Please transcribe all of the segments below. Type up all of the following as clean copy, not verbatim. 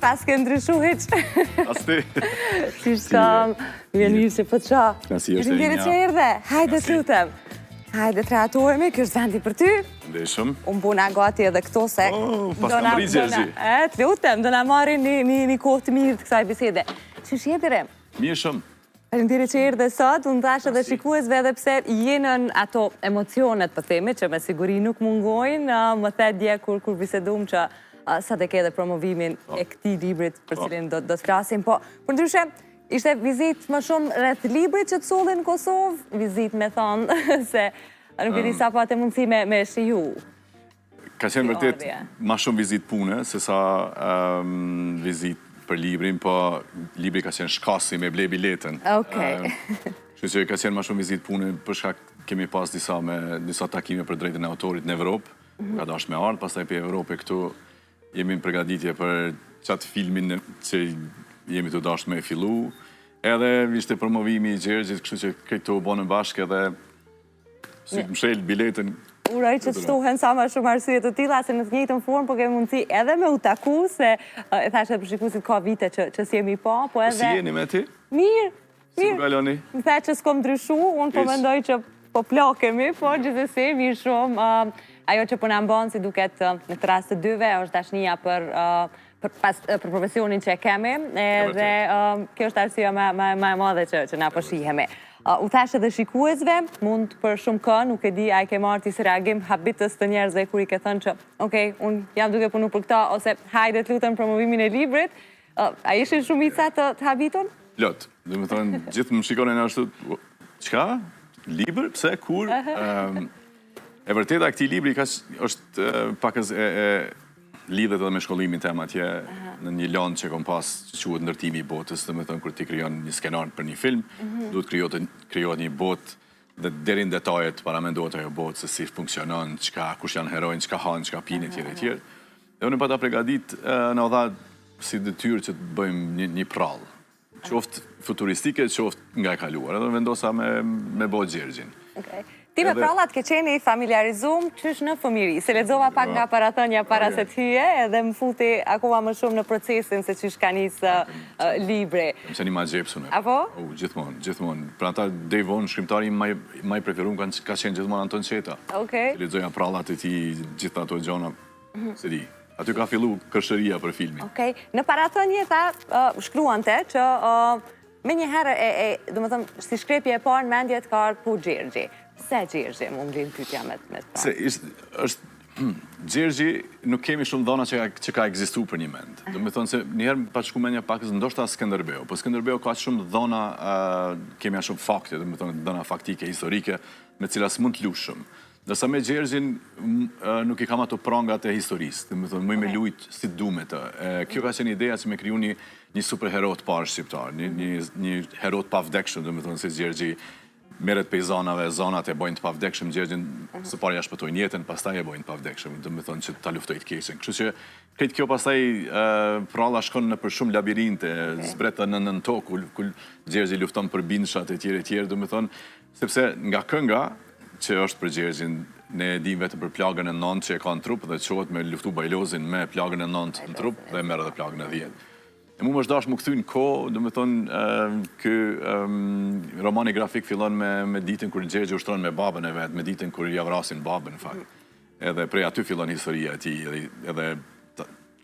Pas ke ndryshu hiq. As ti. Si shtam, vjen mirë që po të qa. Nësi është e Faleminderit që erdhe. Hajde të lutem. Hajde të ratohemi, kjo është vendi për ty. Ndeshëm. Unë buna gati edhe këto se... Pas kam rri Gjergji. Të lutem, do na marrin një kohë të mirë të kësaj bisede. Që shjetëre? Mirë shumë. Faleminderit që erdhe sot, unë thashë edhe shikuesve edhe pse jenën ato emocionet për themi, që me siguri nuk mungojnë, më the dje kur bisedum që sa të ke edhe promovimin e këtij librit për cilin do të flasim, po për ndryshe, ishte vizit më shumë rreth librit që të solli në Kosovë, vizit me thonë se nuk e di sa po atë mundësi me shiju. Ka qenë vërtet ma shumë vizit pune, se sa vizit për librin, po libri ka qenë shkasi me ble biletën. Okej. Kështu që ka qenë ma shumë vizit pune, për shkak kemi pas disa takime për drejtën e autorit në Evropë, ka dash me ardhë, pastaj për Evropë këtu jemi në përgatitje për qatë filmin që jemi të dash me fillu, edhe ishte promovimi i Gjergjit, kështu që këto u bonën bashkë edhe si më shel biletën. Uroj që të shtohen sa më shumë arsye të tilla, se në të njëjtën formë po kemi mundësi edhe me u taku, se e thashë për shikuesit ka vite që s'jemi pa, po edhe... Si jeni me ti? Mirë, Si më kaloni? Më the që s'kom ndryshu, unë po mendoj që po plakemi, po gjithsesi mirë shumë. Ajo që po na mban si duket në të rast të dyve është dashnia për profesionin që e kemi, dhe kjo është arsyeja më e madhe që na po shihemi. U thashë edhe shikuesve, mund për shumë kohë, nuk e di, a i ke marrë si reagim habitës të njerëzve kur i ke thënë që okej, unë jam duke punu për këta, ose hajde të lutën promovimin e librit, a ishin shumica të habiton? Plot, dhe me thonë, gjithë më shikonin ashtu, qka? Libër? Pse? Kur? E vërteta këti libri është pakës lidhet edhe me shkollimin tem atje në një lanë që kom pas që quhet ndërtimi i botës, dhe me thënë kur ti krijon një skenar për një film, duhet krijohet një botë dhe deri në detajet paramendohet ajo botë, se si funksionon, kush janë herojnë, çka hanë, çka pinë etj etj. Dhe unë pata përgatit na u dha si detyrë që të bëjmë një prallë, qoftë futuristike, qoftë nga e kaluar, edhe vendosa me bo Gjergjin. Ti me prallat ke qeni familiarizum qysh në fëmiri, se lexova pak nga parathënia para se të hyje, edhe më futi akoma më shumë në procesin se qysh ka nisë libri. Më qeni ma gjepsune. Apo? Gjithmonë. Pra ata Dave Von, shkrimtari ma i preferum, ka qenë gjithmonë Anton Qeta. Okej. Lexoja prallat e ti, gjitha ato gjona, se di. Aty ka fillu kërshëria për filmin. Okej. Në parathënje tha shkruante që me njëherë, do më thëmë, si shkrepje e parë në mendjet ka arë po Gjergji. Se Gjergji, më ngrinë pytja me të parë? Se Gjergji nuk kemi shumë dhona që ka egzistu për një mend. Do me thonë se njëherë pa shku menja pakës ndoshta Skënderbeu, po Skënderbeu ka shumë dhona, kemi a shumë fakte, do me thonë dhona faktike, historike, me cilas mund të lushëm. Dërsa me Gjergjin nuk i kam ato prangat e historisë, do me thonë mëj me lujt si dume të. Kjo ka qenë ideja që me kriju një superhero të parë shqiptar, një hero të pavdekshëm, do me thonë se Gjergji meret pej zonave, zonat e bojnë të pavdekshëm, Gjergjin së parë ja shpëtojnë jetën, pastaj e bojnë të pavdekshëm, do me thonë që ta luftoj të keqen. Kështu që këtë kjo pastaj pralla shkon në për shumë labirinte, zbreta në tokë, ku Gjergji lufton për bindshat e tjere, do me thonë, sepse nga kënga, që është për Gjergjin, ne dim vetëm për plagën e 9 që e ka në trup, dhe qohet me luftu bajlozin me plagën e 9 në trup, dhe merë edhe plagën e 10. E mu më është dash më këthy në ko, dhe me thonë, kë romani grafik fillon me ditën kër Gjergji ushtron me babën e vetë, me ditën kër javrasin babën, në fakt. Edhe prej aty fillon historia e ti, edhe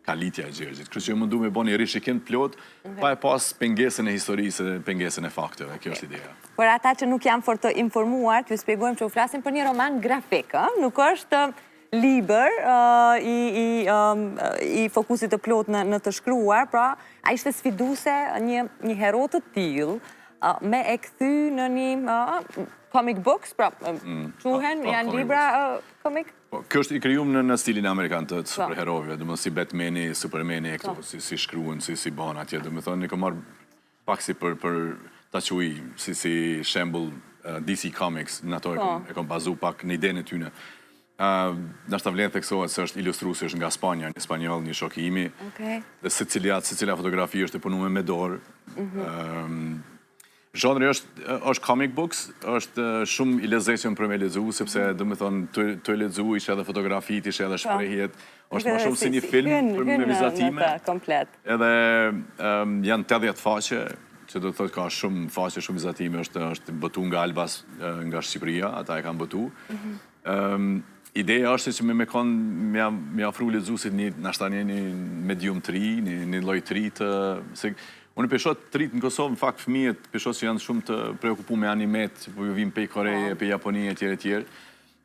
kalitja e Gjergjit. Kërës që më ndu me bo një rishikin plot, pa e pas pengesën e historisë dhe pengesën e fakteve, kjo është ideja. Për ata që nuk jam fort të informuar, t'ju spjegojmë që u flasim për një roman grafik, nuk është liber i fokusit të plot në të shkruar, pra a ishte sfiduse një hero të tillë me e kthy në një comic books, pra quhen, janë libra comic? Kjo është i kryum në stilin amerikan të superherove, dhe më si Batmani, Supermani, e këto, si shkruen, si ban atje, dhe më thonë, një këmar pak si për ta quj, si shembul DC Comics, në ato e kom bazu pak në idenë e tyne. Nështë të vlenë theksohet se është ilustru se është nga Spanja, një spanjol, një shoki imi, dhe se cila fotografi është e punume me dorë. Zhanri është comic books, është shumë i lezetshëm për me lexu, sepse do të thonë të lexu ishte edhe fotografit, ishte edhe shprehjet, është më shumë si një film për me vizatime. Komplet. Edhe janë 80 faqe, që do të thotë ka shumë faqe, shumë vizatime, është botu nga Albas, nga Shqipëria, ata e kanë botu. Ideja është që me konë me afru lexuesit një medium 3, një lloj 3 të... Unë peshot të rritë në Kosovë, në fakt fëmijët peshot që janë shumë të preokupu me animet, që po ju vim pe Koreje, pe Japonie, etj.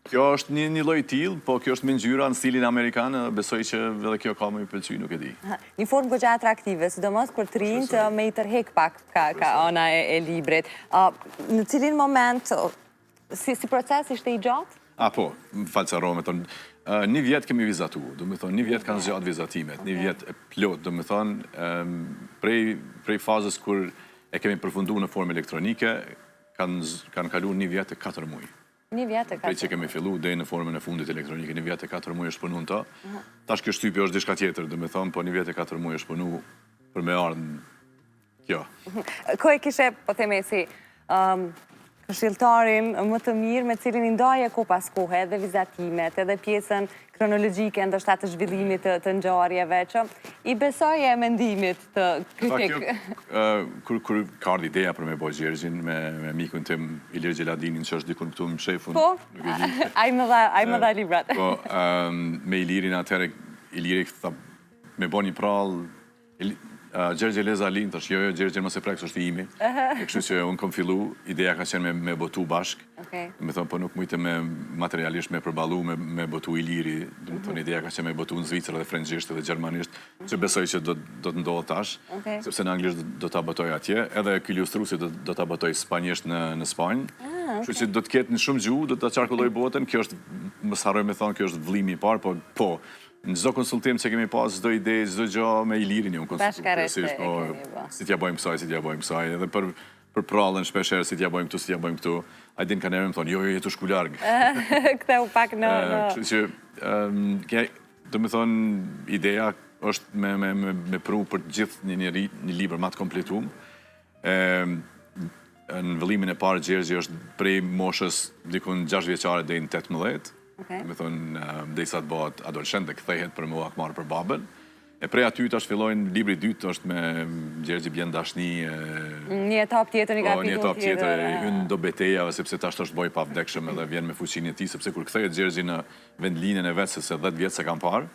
Kjo është një lloj tillë, po kjo është me ngjyra në stilin amerikan, besoj që edhe kjo ka më i pëlqy, nuk e di. Një formë goxha atraktive, sidomos për të rinjt me i tërhek pak ka ana e librit. Në cilin moment, si proces ishte i gjatë? Po, më falë që arromë, një vjetë kemi vizatu, do më thonë, një vjetë kanë zgjatë vizatimet, një vjetë e plot, do më thonë, prej fazës kur e kemi përfundu në formë elektronike, kanë kalu një vjetë e 4 muaj. Një vjetë e 4 muaj. Prej që kemi fillu, dhe në formën e fundit elektronike, një vjetë e 4 muaj është punu në ta. Tash kjo shtypje është dishka tjetër, do më thonë, po një vjetë e 4 muaj është punu për me ardhën kjo. Ko e kishe, po theme si, këshilltarin më të mirë me cilin i ndaje ko pas kohë edhe vizatimet, edhe pjesën kronologjike, ndoshta të zhvillimit të ngjarjeve, që i besoj e mendimit të kritik. Kur ka ardhur ideja për me bojë Gjergjin me mikun tim Ilir Gjeladinin, që është dikun këtu më shefun. Po, ai më dha librat. Po, me Ilirin atëherë, Iliri tha me bo një prall, Gjergje Leza Linë, tash jo, Gjergje mëse preks është i imi. E kështu që unë kom fillu, ideja ka qenë me botu bashk. Me thonë, po nuk mujtë me materialisht me përbalu me botu Iliri. Me thonë, ideja ka qenë me botu në Zvicër dhe Frenzisht dhe Gjermanisht, që besoj që do të ndodhë tash, sepse në anglisht do të abotoj atje, edhe ky ilustrusi do të abotoj spanjisht në Spanjë. Kështu që do të ketë në shumë gjuhë, do të qarkulloj botën, kjo është, më saroj me thonë, kjo është vëllimi i parë, po, në çdo konsultim që kemi pas, çdo ide, çdo gjë me Ilirin ju konsultuar. Si t'ja bëjmë kësaj, edhe për prallën shpeshherë si t'ja bëjmë këtu, ai din kanë më thonë, jo, jetu shku larg. Ktheu pak në. Kështu që do të thonë ideja është me pru për gjithë një libër më të kompletuar. Në vëllimin e parë Gjergji është prej moshës dikun 6 vjeçare deri në 18. Me thonë, dhe i sa të bëhat adoleshent dhe këthehet për më akmarë për babën. E prej aty të është fillojnë, libri 2 është me Gjergji bjen dashni. Një etap tjetër, një kapitull tjetër. Një etap tjetër, hynë do betejave, sepse tash është boj pa vdekshëm edhe vjen me fuqinë e tij, sepse kur kthehet Gjergji në vendlinjen e vet, se 10 vjet se kam parë,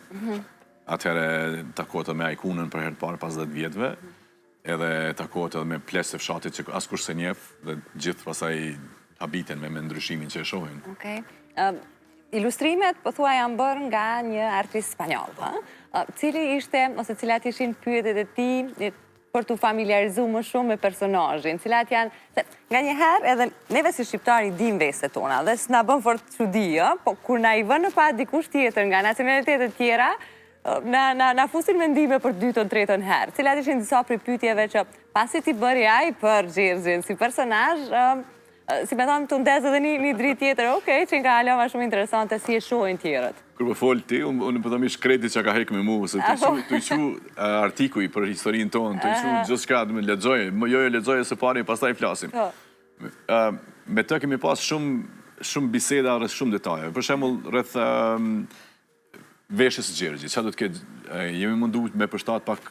atëherë takohet me Ajkunën për herë të parë pas 10 vjetëve, edhe takohet edhe me plesë të fshatit që askush se njeh, dhe gjithë pasaj habiten me ndryshimin që e shohin. Ilustrimet, po thua, janë bërë nga një artist spanjoll, cili ishte, ose cilat ishin pyetjet e tij për të familiarizu më shumë me personazhin, cilat janë, nga një herë edhe neve si shqiptari dim vestet tona, dhe s'na bën fort çudi, po kur na i vën në pa dikush tjetër nga nacionalitetet tjera, na fusin mendime për 2-3 herë, cilat ishin disa prej pyetjeve që pasi ti bëri ai për Gjergjin si personazh, si me thonë të ndezë edhe një dritë tjetër, okej, që nga alama shumë interesante si e shohin tjerët. Kër për folë ti, unë për thëmish kredi që ka hek me mu, se të i qu artikuj për historinë tonë, të i qu gjithë shka të me ledzojë, jo ledzojë së pari, pas ta i flasim. Me të kemi pas shumë biseda rreth shumë detaje. Për shembull, rreth veshjes së Gjergjit, çfarë do të ketë, jemi mundu me përshtat pak,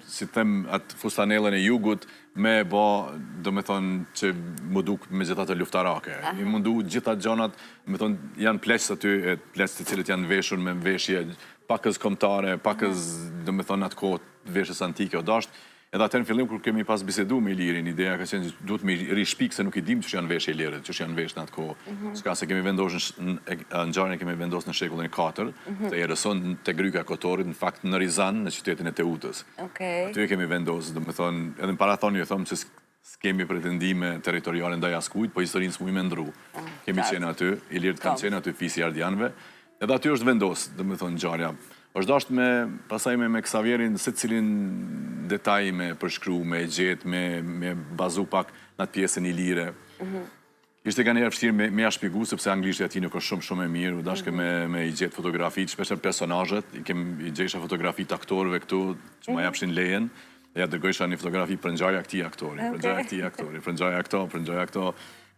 si them, atë fustanellën e jugut, me bo, do me thonë, që më duk me gjithat e luftarake. Jemi mundu gjithat gjonat, me thonë, janë pleqës aty, pleqës të cilët janë veshur me veshje pakës kombëtare, pakës, do me thonë, atë kohë veshjes antike o dasht. Edhe atër në fillim, kur kemi pas bisedu me Ilirin, ideja ka qenë që duhet me rishpik, se nuk i dim që janë veshje Ilirit, që janë veshë në atë kohë. Ska se kemi vendosë, në ngjarjen kemi vendosë në shekullin e 4, të erëson të Gryka Kotorit, në fakt në Rizan, në qytetin e Teutës. Aty kemi vendosë, do me thonë, edhe në parathoni e thomë që s'kemi pretendime territoriale ndaj askujt, po historinë s'mu i me ndru. Kemi qenë aty, Ilirit kanë qenë aty fisi ardianve, edhe aty është vendosë, do me thonë, ngjarja. është dashtë me, pasaj me Ksavierin, se cilin detaj me përshkru, me gjetë, me bazu pak në atë pjesën Ilire. Ishte ka njerë fështirë me ja shpigu, sepse anglisht e ati nuk është shumë e mirë, dashke me i gjetë fotografit, shpesher personajet, i gjesha fotografit aktorëve këtu, që ma japshin lejen, Ja dërgojsha një fotografi për ngjaja këtij aktori, për ngjaja këtij aktori, për ngjaja këto, për ngjaja këto.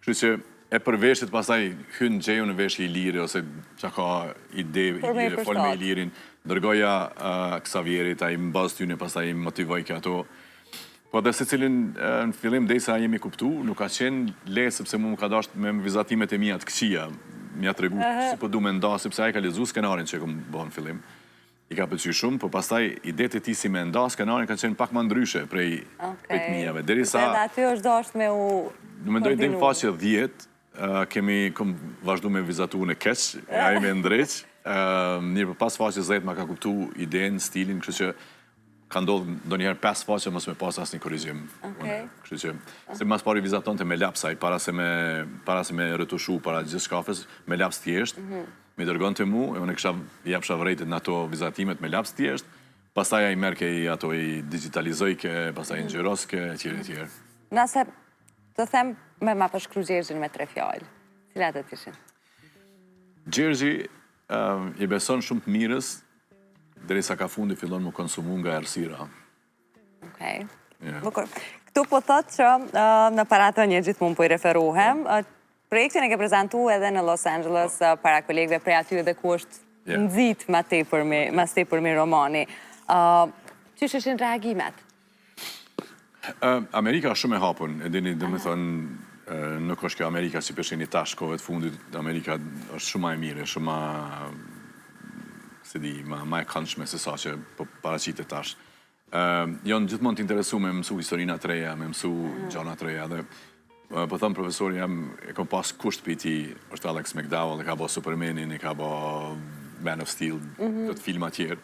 Kështu që e përveshit pastaj hyn gjeju në veshje Iliri ose çka ka ide Iliri, fol me Ilirin, dërgoja Xavierit, ai mbas tyne pastaj i motivoi ato. Po dhe se cilin në fillim derisa jemi kuptu, nuk ka qenë lehtë sepse mu ka dashur me vizatimet e mia të këqija, mja tregu si po du me nda, sepse ai ka lexuar skenarin që kom bën në fillim. I ka pëlqyer shumë, po pastaj idetë e tij si me nda skenarin kanë qenë pak më ndryshe prej të mijave. Derisa aty është dashur me u mendoj deri në faqe 10 kom vazhdu me vizatuar në keq, ai me ndreq. Mirë, pas faqes 10 ma ka kuptu idenë, stilin, kështu që ka ndodhë ndonjëherë 5 faqe mos me pas asnjë korrigim. Kështu që se mas pari vizatonte me lapsaj, para se me retushu para gjithë shkafës, me laps thjesht, me dërgonte mu, e unë japsha vërejtet në ato vizatimet me laps thjesht, pastaj ai merke ato i digitalizojke, pastaj i ngjyroske, etj. Nëse të them me ma përshkru Gjergjin me 3 fjallë, cilat e tishin? Gjergji i beson shumë të mirës, derisa ka fundi fillon më konsumu nga errësira. Okej. Bukur. Këtu po thotë që në paratë një gjithmonë po i referuhem, projektin e ke prezentu edhe në Los Angeles para kolegëve prej aty edhe ku është nëzit ma tepër me romani. Qysh ishin reagimet? Amerika është shumë e hapun, e dini dhe me thonë, nuk është kjo Amerika si përshin i tash kohëve të fundit, Amerika është shumë ma e mire, shumë ma, se di, ma e këndshme se sa që po paraqitet tash. Jonë gjithmonë të interesu me mësu historina të reja, me mësu gjona të reja, dhe po thëmë profesori jam, e kom pas kusht për ti, është Alex McDowell, e ka bo Supermanin, e ka bo Man of Steel, të filma tjerë.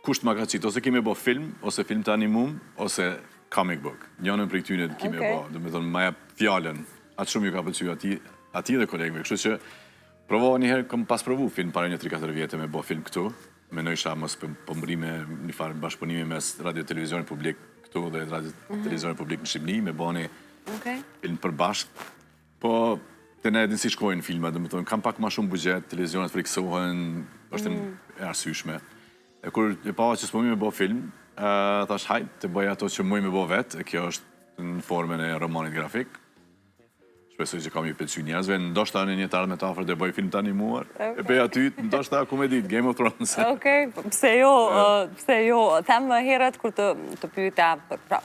Kusht ma ka qitë, ose kime bo film, ose film të animum, ose comic book. Njënën për i këtyne kime bo, dhe me thonë, maja fjallën, atë shumë ju ka pëlqy ati dhe kolegëve, kështu që provoha njëherë, kom pas provu film para një 3-4 vjetë me bo film këtu, me nëjsha mos pëmbrime një farë bashkëpunimi mes radio-televizionin publik këtu dhe radio-televizionin publik në Shqipni, me bo një film për bashkë. Po, të ne edhin si shkojnë filmat, dhe me thonë, kam pak ma shumë bugjet, televizionet friksohen, është e arsyshme. E kur e pava që s'po mi me bo film, thash hajt, të bëj ato që muj me bo vetë, e kjo është në formën e romanit grafik. Shpesoj që kam i pëlqy njerëzve, ndoshta në një të ardhme të afër dhe bëj film të animuar, e bëj aty, ndoshta komedit, Game of Thrones. Okej, pse jo, them herët kur të pyeta,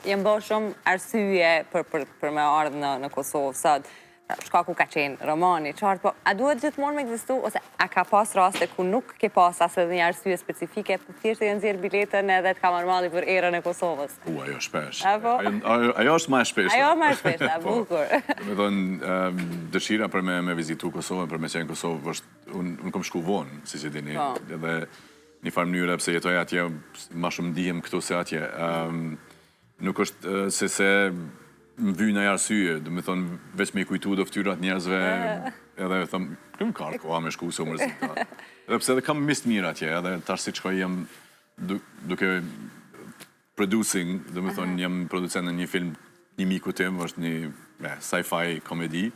jem bë shumë arsye për me ardhë në Kosovë sot, shkaku ka qenë romani, qartë, po a duhet gjithmonë me egzistu, ose a ka pas raste ku nuk ke pas asë edhe një arsye specifike, për thjesht e nëzirë biletën edhe të ka marrë për erën e Kosovës? Ajo shpesh. Ajo është ma e shpesh. Ajo ma e shpesh, bukur. Me thonë, dëshira për me vizitu Kosovën, për me qenë Kosovë, unë kom shku vonë, si që dini, edhe një farë mënyre, pse jetoj atje, ma shumë ndihem këtu se atje. Nuk është se më vyjnë e arsye, dhe me thonë, veç me i kujtu do ftyrat njerëzve, edhe thëmë, këmë kartë koha me shku se mërzita. Edhe pse edhe kam mist mirë atje, edhe tash si qëka jem duke producing, dhe me thonë, jem producent në një film, një miku tim, është një sci-fi komedi.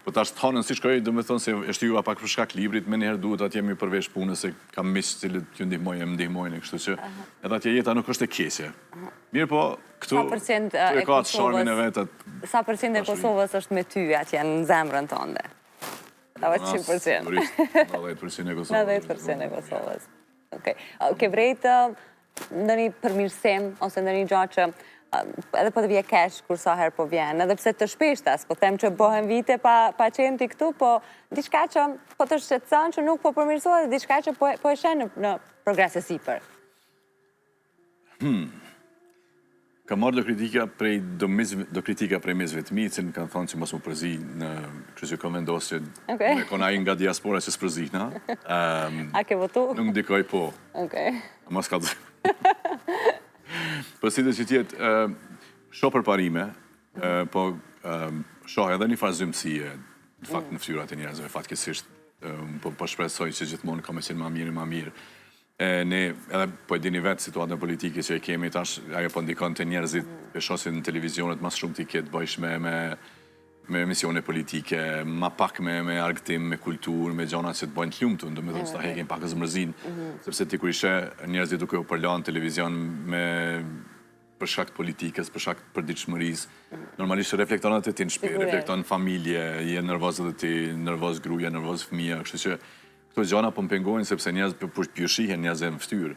Po tash të hanën si shkoj, dhe me thonë, se e shtyua pak për shkak librit, me njëherë duhet atje mi përvesh punës, se kam misë cilët që ndihmojnë, më ndihmojnë, kështu që edhe atje jeta nuk është e keqe. Mirë po, këtu e ka atë sharmin e vetët. Sa përqind e Kosovës është me ty atje në zemrën tënde? 100%. 90% e Kosovës. 90% e Kosovës. Ke vrejtë në një përmirësim, ose në një gjatë që edhe po të vje kesh kur sa herë po vjen, edhe pse të shpeshtas, po them që bohen vite pa qenë ti këtu, po diçka që po të shqetëson që nuk po përmirësohet, diçka që po e shenë në progrese sipër. Ka marrë do kritika prej mezve të mi, cilën kanë thonë që mos më përzi në kështu që kam vendosë që me kona i nga diaspora që s'përzihna. A ke votu? Nuk ndikoj po. Mos ka të... Po si dhe që tjetë, shoh për parime, po shoh edhe një farë zymësie, në fakt në ftyrat e njerëzve, fatkesisht, po shpresoj që gjithmonë ka me qenë ma mirë. Ne, edhe po e dini vetë situatën politike që e kemi tash, ajo po ndikon të njerëzit e shosin në televizionet mas shumë t'i ketë bëjshme me emisione politike, ma pak me argëtim, me kulturë, me gjona që të bojnë t'lumëtun, do me thonë s'ta hekin pakës mërzinë, sepse ti kur ishe njerëzit duke u përla në televizion me për shkak të politikës, për shkak të përditshmërisë. Normalisht reflekton atë ti në shtëpi, reflekton familje, je nervoz edhe ti, nervoz gruaja, nervoz fëmia, kështu që këto gjëra po mpengojnë sepse njerëz po shihen njerëz në fytyrë.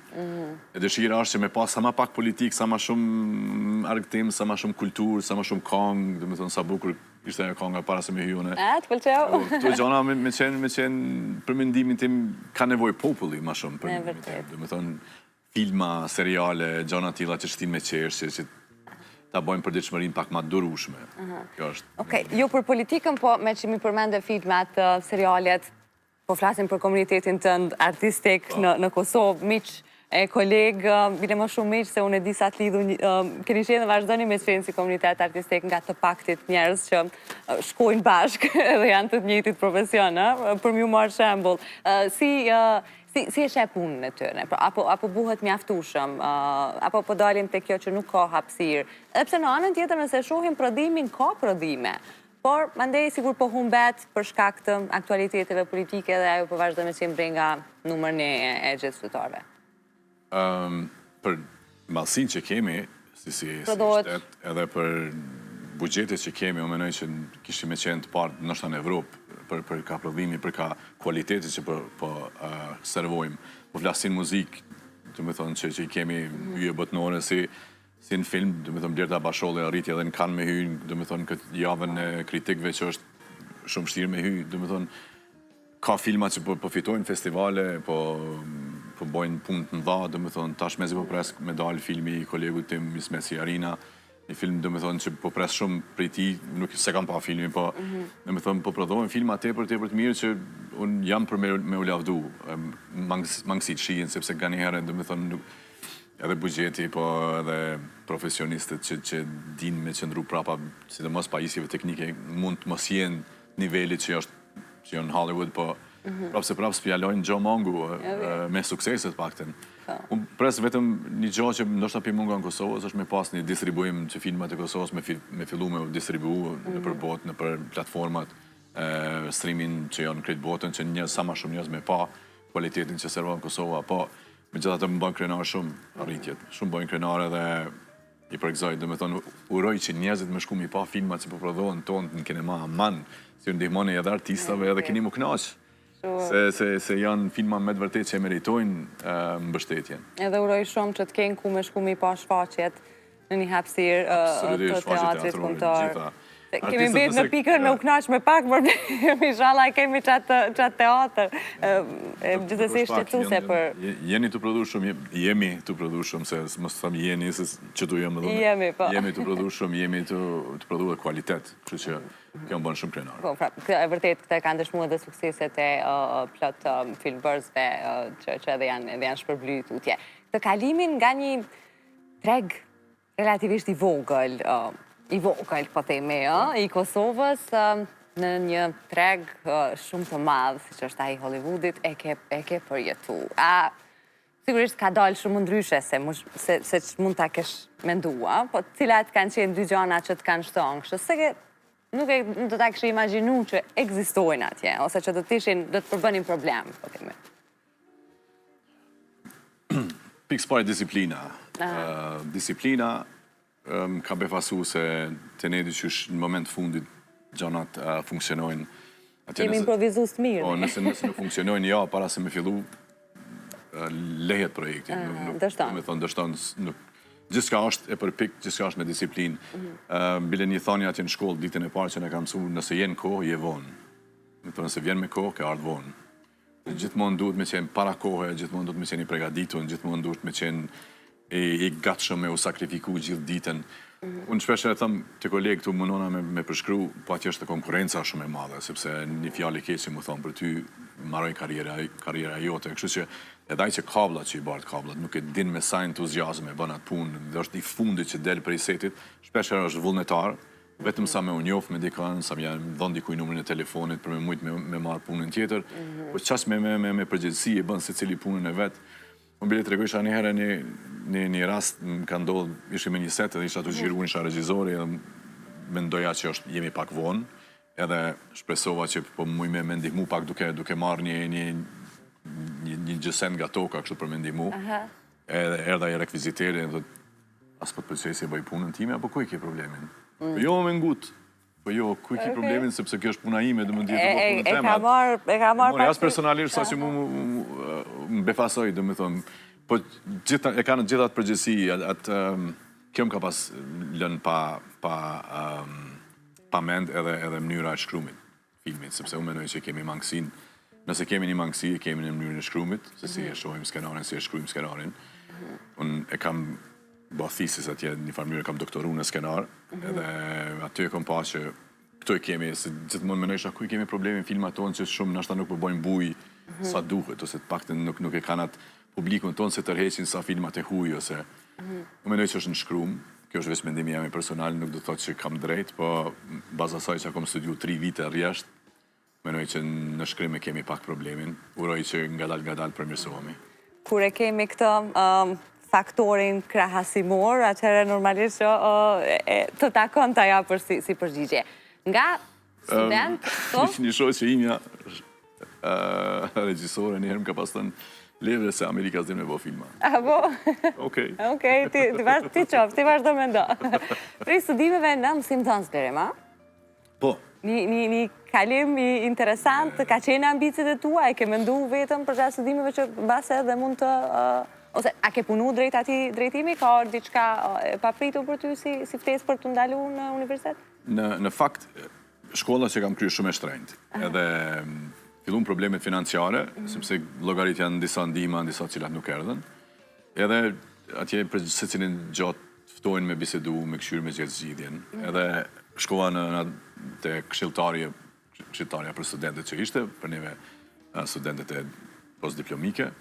E dëshira është që me pas sa më pak politikë, sa më shumë argëtim, sa më shumë kulturë, sa më shumë këngë, domethënë sa bukur ishte ajo kënga para se me hyjune. Të pëlqeu. Këto gjëra me qenë për mendimin tim ka nevojë populli më shumë për mendimin tim. Domethënë filma, seriale, gjëra të tilla që shtin me qeshje, që ta bojnë përditshmërinë pak më durueshme. Kjo është. Okej, jo për politikën, po me që mi përmende filmat, serialet, po flasim për komunitetin tënd artistik në Kosovë, miq e kolegë, bile më shumë miq se unë e di sa të lidhu, keni qenë dhe vazhdoni me qenë si komunitet artistik nga të paktit njerëz që shkojnë bashkë dhe janë të njëjtit profesion, për m'ju marrë shembull. Si e sheh punën e tyre? Apo buhet mjaftueshëm? Apo po dalim te kjo që nuk ka hapësirë? Edhe pse në anën tjetër nëse shohim prodhimin, ka prodhime. Por, mandej sigur po humbet për shkak të aktualiteteve politike dhe ajo po vazhdo me qenë brenga numër 1 e gjithë qytetarëve. Për mallsinë që kemi, si shtet, edhe për buxhetet që kemi, unë mendoj që kishim me qenë të parë ndoshta në Evropë për ka prodhimi, për ka kualitetit që po servojmë. Po flasin muzikë, domethënë që i kemi hyje botnore si në film, domethënë Blerta Basholli arriti edhe në Cannes me hy, domethënë këtë javën e kritikëve që është shumë vështirë me hy, domethënë ka filma që po fitojnë festivale, po bojnë punë të mëdha, domethënë tash mezi po pres me dalë filmi i kolegut tim Ismet Siarina, një film domethënë që po pres shumë prej tij, nuk se kam pa filmin, po domethënë po prodhojnë filma tepër të mirë që un jam për me u lavdu, mangësitë shihen sepse nganjëherë domethënë edhe buxheti, po edhe profesionistët që dinë me qëndru prapa, sidomos pajisjeve teknike, mund të mos jenë nivelit që është në Hollywood, po prapë spjalojnë Gjo Mongu me sukseset pakten. Unë pres vetëm një gjo që ndoshta pi munga në Kosovës është me pas një distribuim që filmat e Kosovës me fillu me distribu në për botë, në për platformat, streamin që janë në kretë botën, që sa ma shumë njës me pa kualitetin që servon Kosova, po me gjitha të më bëjnë krenar shumë arritjet, shumë bëjnë krenar edhe i përgzoj, dhe me thonë, uroj që njerëzit me shku mi pa filmat që po prodhohen tonë në kinema man, si ndihmoni edhe artistave edhe keni mu knaq, se janë filma me të vërtet që meritojnë mbështetjen. Edhe uroj shumë që të kenë ku me shku mi pa shfaqjet në një hapësirë të teatrit kombëtar. Kemi mbetë në pikër në u knaq me pak, por inshallah kemi qatë teatr. Gjithësisht shqetësuese për... Jeni të prodhu shumë, jemi të prodhu shumë, se mos të thamë jeni, se që tu jemi dhe Jemi, po. Jemi të prodhu shumë, jemi të prodhu dhe kualitet, që që kjo më bënë shumë krenar. Po, e vërtet, këta kanë dëshmu edhe sukseset e plot filmbërzve që edhe janë shpërbly tutje. Të kalimin nga një treg relativisht i vogël, po themi, i Kosovës në një treg shumë të madhë, si që është ai Hollywoodit, e ke përjetu. Sigurisht ka dalë shumë ndryshe se që mund ta kesh mendua, po cilat kanë qenë dy gjana që të kanë shtonë, kështë se nuk do ta kështë imaginu që egzistojnë atje, ose që do të përbënin problem, po themi. Pikës pare disiplina. Disiplina ka befasu se të ne dyqysh në moment fundit gjanat funksionojnë. Jemi improvizu së mirë. Po, nëse nuk funksionojnë, ja, para se me fillu, lehet projekti. Dështon. Me thonë, dështon. Gjithka është e përpik, gjithka është me disiplinë. Bile një thani atje në shkollë, ditën e parë që ne kam mësu, nëse jenë kohë, je vonë. Me thonë, nëse vjen me kohë, ke ardhë vonë. Gjithmonë duhet me qenë para kohë, gjithmonë duhet me qenë i pregaditun, gjithmonë duhet me qenë i gatshëm me u sakrifiku gjithë ditën. Unë shpesh e thëmë të kolegë këtu mundona me përshkru, po atje është konkurenca shumë e madhe, sepse një fjallë i keqë më thonë për ty marroj karriera jote. Kështu që edaj që kablat që i bartë kablat, nuk e din me sa entuziazme e bën atë punë, dhe është i fundit që del prej setit, shpesh është vullnetar, vetëm sa me u njof me dikën, sa me dhënë dikuj numrin e telefonit për me mujt me marrë punën tjetër, po qas me përgjithësi e bën se cili punën e vetë. Unë bile të regojsha një herë një rast më ka ndodhë, ishë me një set edhe isha të gjiru, isha regjizori edhe me ndoja që jemi pak vonë, edhe shpresova që po muj me ndihmu pak duke marrë një gjësen nga toka kështu për me ndihmu. Edhe erdha i rekviziteri dhe as po të pëlqej se bëj punën time, apo ku e ke problemin? Po jo me ngut. Po jo, ku e ke problemin, sepse kjo është puna ime, dhe më ndjetë të bëj punën tema. E ka marrë Jas personalisht, sa që më befasoj, dhe më thonë, po e ka në gjithat përgjësi, kjo më ka pas lënë pa mend edhe mënyra e shkrumit filmit, sepse unë menoj që kemi mangësin, nëse kemi një mangësi, kemi në mënyrën e shkrumit, se si e shohim skenarin, si e shkrujmë skenarin. Unë e kam bo thesis atje, një farë mënyrë kam doktoru në skenar, edhe aty e kom pa që këto e kemi, se gjithmonë menojsha ku i kemi problemin filmat tonë që shumë nashta nuk përbojnë buj sa duhet, ose të paktën nuk e kanat publikun tonë se tërheqin sa filmat e huj, ose unë menoj që është në shkrum, kjo është veç mendimi jam personal, nuk do të thotë që kam drejt, po baza saj që kom studiu 3 vite rjesht, menoj që në shkrim e kemi pak problemin, uroj që nga dal përmirësohemi. Kur e kemi këtë faktorin krahasimor, atëherë normalisht që të takon të ja për si përgjigje. Nga student, një shoqë që imja regjisore njëherë më ka pas thënë leve se Amerika s'dem me bo filma. A bo? Okej. Okej, ti qofë, ti vazhdo me ndo. Prej studimeve në mësim të nëzgërim, a? Po. Një kalim interesant, ka qenë ambicit e tua, e ke mendu vetëm për gjatë studimeve që base dhe mund të... Ose, a ke punu drejt ati drejtimi, ka orë diçka papritur për ty si ftesë për të ndalu në universitet? Në fakt, shkolla që kam kryer shumë e shtrenjtë, edhe fillun problemet financiare, sepse llogarit janë disa ndihma, disa cilat nuk erdhen, edhe atje për se cilin gjatë ftojnë me bisedu, me këshyrë me gjithë zgjidhjen, edhe shkova të këshilltarja për studentët që ishte, për neve studentët e postdiplomike.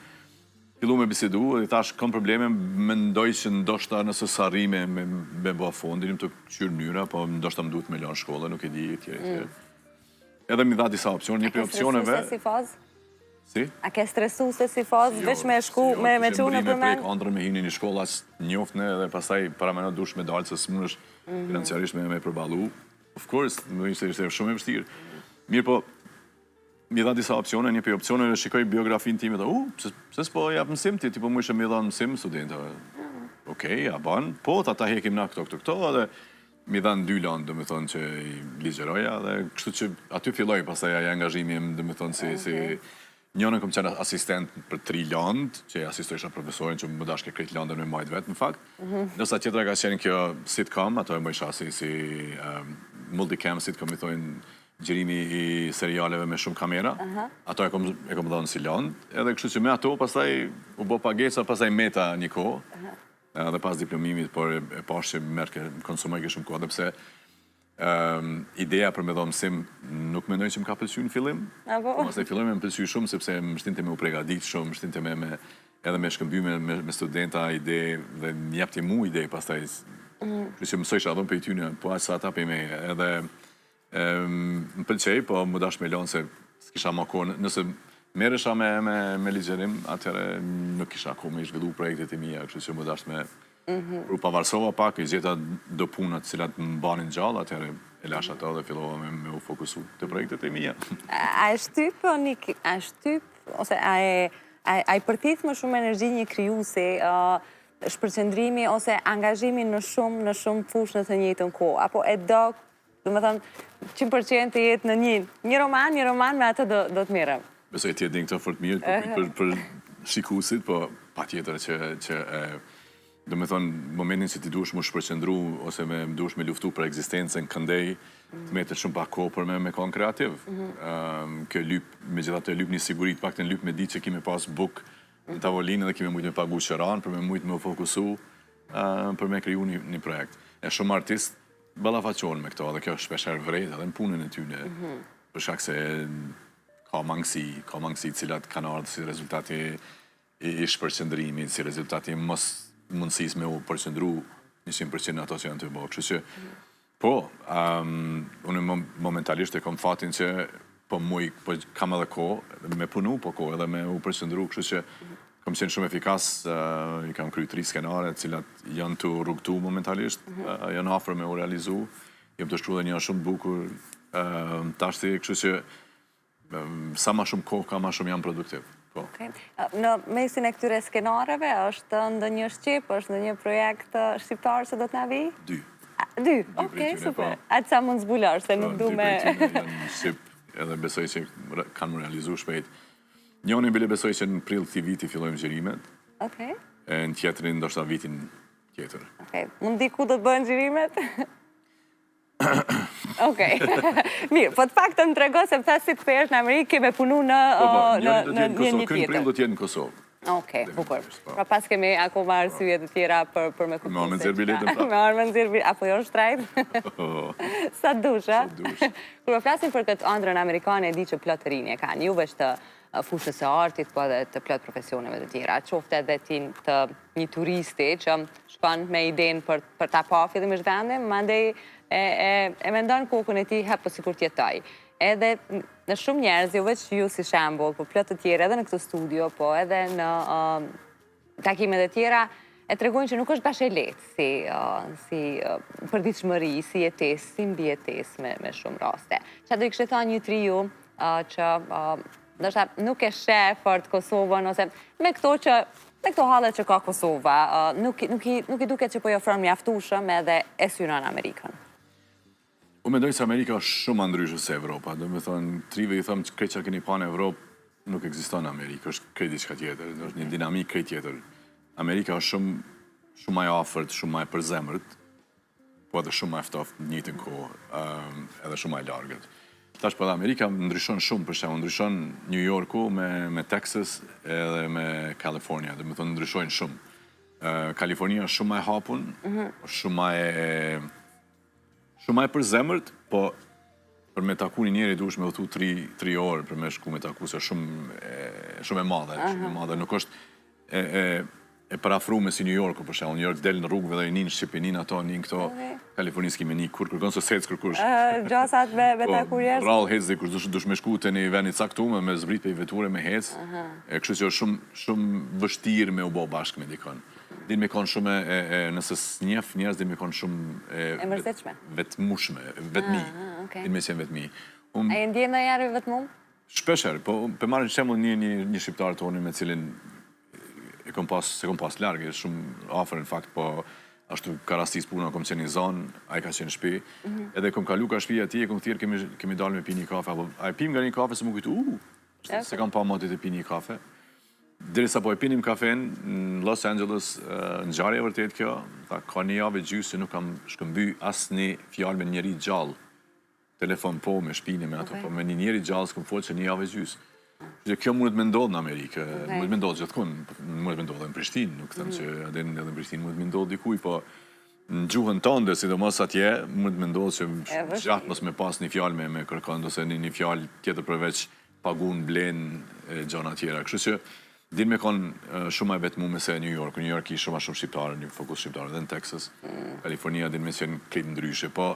Fillu me bisedu, dhe thash, kam probleme, mendoj që ndoshta nëse sarrime me bëha fondin, të këshyrë mënyra, po ndoshta më duhet me lanë shkolla, nuk e di, tjere. Edhe mi dha disa opcione, një për opcioneve... A ke stresu se si fazë? Si? A ke stresu se si fazë, veç me shku, me qu në përmen? Jo, andrë me hini një shkolla njoftne, dhe pastaj para me në dush me dalë, se së mënësh financiarisht me përbalu. Of course, më ishte shumë e vështirë. Mirë po, mi dha disa opcione, një për opcioneve shikoj biografin time dhe, se s'po jap mësim ti, po mu ishe mi dha mësim studentëve. Okej, ja ban, po, ta hekim na këto, dhe mi dha në 2 landë, dhe me thonë që i ligjeroja, dhe kështu që aty filloj, pastaj aja angazhimi im, dhe me thonë si njënën kom qenë asistent për 3 landë, që asistojisha profesorin që më dashke krejt landën me majtë vetë, në fakt. Nësa tjetëra ka qenë kjo sitcom, ato e më isha si multicam sitcom, i thojnë gjerimi i serialeve me shumë kamera. Ato e kom dhënë si landë, edhe kështu që me ato, pastaj u bo pagesa, pastaj meta një kohë, dhe pas diplomimit, por e pash që merke konsumoj ke shumë kohë, dhe pse ideja për me dho mësim nuk mendoj që më ka pëlqy në fillim. Mos e filloj me më pëlqy shumë, sepse më shtinte me u pregadit shumë, më shtinte edhe me shkëmby me studenta ide dhe më japti mu ide pastaj. Që mësojsh adhon për i tyne, po aqë sa ata për me edhe më pëlqej, po më dash me lonë se s'kisha ma kohë. Nëse meresha me ligjerim, atëre nuk kisha kohë me i zhvillu projektet e mija, kështu që më dash me u pavarësova pak, i gjeta do punat cilat më banin gjallë, atëherë e lash ato dhe fillova me u fokusu të projektet e mija. A e shtyp, ose a i përtit më shumë energji një kryusi, shpërqendrimi ose angazhimi në shumë fush në të njëjtën kohë, apo e do, dhe më thënë, 100% të jetë në një roman me atë do të mirëm. Besoj të jetë një këto fort mirë për shikusit, po pa tjetër që do me thonë, momentin që ti duhesh më shpërqendru ose më duhesh me luftu për ekzistencën këndej, të metet shumë pak kohë për me konë kreativ. Kjo lyp, me gjitha të lyp një sigurit, pak të lyp me ditë që kime pas buk në tavolinë dhe kime mujtë me pagu qëran, për me mujtë me fokusu, për me kriju një projekt. E shumë artist balafaqonë me këto, dhe kjo shpesher vrejt edhe në punën e tyne, për shkak se ka mangësi cilat kanë ardhë si rezultati i shpërqendrimit, si rezultati mundësis me u përqendru 100% ato që janë të bëhë. Kështu që, po, unë momentalisht e kom fatin që po kam edhe ko, me punu po ko, edhe me u përqendru, kështu që kom qenë shumë efikas, i kam kry 3 skenare, cilat janë të rrugtu momentalisht, janë afër me u realizu, jem të shkru dhe një shumë bukur, tashti, kështu që sa ma shumë kohë ka, ma shumë jam produktiv. Në mesin e këtyre skenareve, është ndonjë shqip, është ndonjë projekt shqiptar që do të na vi? Dy, okej, super. Atë sa mund zbulor, se nuk du me... Dy prej tyre janë shqip, edhe besoj që kanë realizu shpejt. Njoni bile besoj që në prill këtij viti fillojmë xhirimet. Okej. E në tjetërin ndoshta vitin tjetër. Okej, mund di ku do të bëhen xhirimet? Okej. Mirë, po të paktën më trego se pëtha si të kthehesh në Amerikë, keme punu në një Kënë tjetër. prill do t'jetë në Kosovë. Okej, bukur. Pra pas kemi akoma arsyet të tjera për me kuptu. Me armë nxjerr biletën prapë. Me armë nxjerr biletën, apo jo shtrajt? Sa dush, a? Kur flasim për këtë ëndrrën amerikane, e di që plot të rinj e kanë. Ju veç të fushës së artit, po edhe të plot profesioneve të tjera. Qofte edhe ti të një turisti që shkon me idenë për ta pa fillimisht vendin, mandej e mendon kokën e tij hap sikur të jetoj. Edhe në shumë njerëz, jo veç ju si shembull, po plot të tjerë edhe në këtë studio, po edhe në takimet e tjera, e tregojnë që nuk është bashkë e lehtë si përditshmëri, si jetesë, si mbijetesë me shumë raste. Çfarë do i kishte thënë një trio që ndoshta nuk e sheh fort Kosovën, ose me këto hallet që ka Kosova, nuk i duket që po i ofron mjaftueshëm edhe e synon Amerikën? Unë mendoj se Amerika është shumë ndryshe se Evropa. Do me thonë, trive i thëmë që krejt që keni pa në Evropë nuk ekziston në Amerikë, është krejt diçka tjetër, është një dinamik krejt tjetër. Amerika është shumë më e afërt, shumë më e përzemërt, po edhe shumë më e ftoftë në njëjtën kohë, edhe shumë më e largët. Tash po Amerika ndryshon shumë, për shembull, ndryshon New Yorku me Texas edhe me California, do me thonë ndryshojnë shumë. Kalifornia është shumë më e hapun, shumë më e përzemërt, po për me taku një njeri duhesh me udhëtu 3 orë për me shku me taku, se shumë e madhe, nuk është e parafrume si New Yorku, për shembull. New York del në rrugëve dhe i nin shqipi, nin ato, nin këto, Kalifornisë kime një kur kërkon se secë kërkush. Gjasat me taku njerëz? Rallë hecë dhe kur dush me shku të një venit caktuar me zbrit pe i veture me hecë, kështu që është shumë vështirë me u bë bashkë me dikon. Din me konë shumë, nëse s'njef njerëz, din me konë shumë e mërzitshme, vetmushme, vetmi. Din me qenë vetmi. A e ndjen ndonjëherë vetmum? Shpesher, po për marrë shembull një shqiptar toni me cilin se kom pas largë, shumë afër në fakt, po ashtu ka rastis puna, kom qenë një zonë, a i ka qenë shpi, edhe kom kalu ka shpi ati, e kom thirë kemi dalë me pi një kafe, apo a i pim nga një kafe se më kujtu, se kam pa motit e pi një kafe. Derisa po e pinim kafen në Los Angeles, në ngjarje e vërtet kjo, ka një javë gjysë që nuk kam shkëmby asë një fjalë me njeri gjallë. Telefon po, me shpini, me ato, po me një njeri gjallë s'kom folë që një javë gjysë. Që kjo mundet me ndodhë në Amerikë, mundet me ndodhë gjithkun, mundet me ndodhë dhe në Prishtinë, nuk thëmë që edhe në Prishtinë mundet me ndodhë dikuj, po në gjuhën tënde, sidomos atje, mundet me ndodhë që gjatë mos me pas një fjalë me kërkon, ose një fjalë tjetër përveç pagun, blen, gjona tjera. Kështu që din me konë shumë e vetmume se New York. New York i shumë shqiptarë, një fokus shqiptarë, dhe në Texas. Kalifornia din me qenë kletë ndryshe, po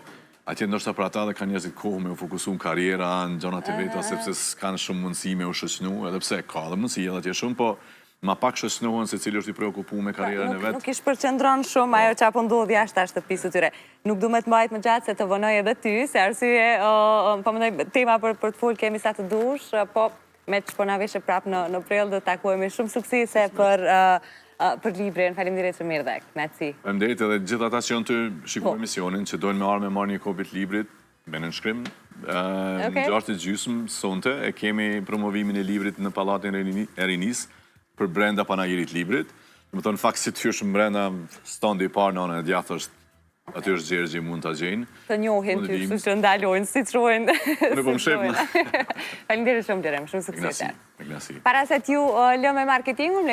atje ndoshta për ata dhe ka njerëzit kohë me u fokusu në karriera, në gjonat e veta, sepse s'kanë shumë mundësi me u shoqënu, edhe pse ka dhe mundësi edhe atje shumë, po ma pak shoqënohen se cili është i preokupu me karrierën e vetë. Nuk ish përqendron shumë ajo që apo ndodh jashtë shtëpisë tyre. Nuk du me të mbajt më gjatë se të vënoj edhe ty, se arsye, po mendoj tema për të folë kemi sa të dush, po me që po na veshe prapë në prill dhe takojme shumë suksese për librin. Faleminderit që mirë dhek. Merci. Faleminderit edhe gjithë ata që janë të shikojnë emisionin, që dojnë me marrë një kopit librit, me në nënshkrim. Në 6:30 sonte e kemi promovimin e librit në Pallatin e Rinisë për brenda panajirit librit. Më thonë, fakt si të hysh brenda standi i parë në anën e djathtë është aty është Gjergji, mund të gjenë. Të njohin ty, kështu që ndalojnë, si të shojnë. Në po më shepë. Faleminderit shumë, Xherem, shumë suksese. Ignasi. Para se t'ju lë me marketingun,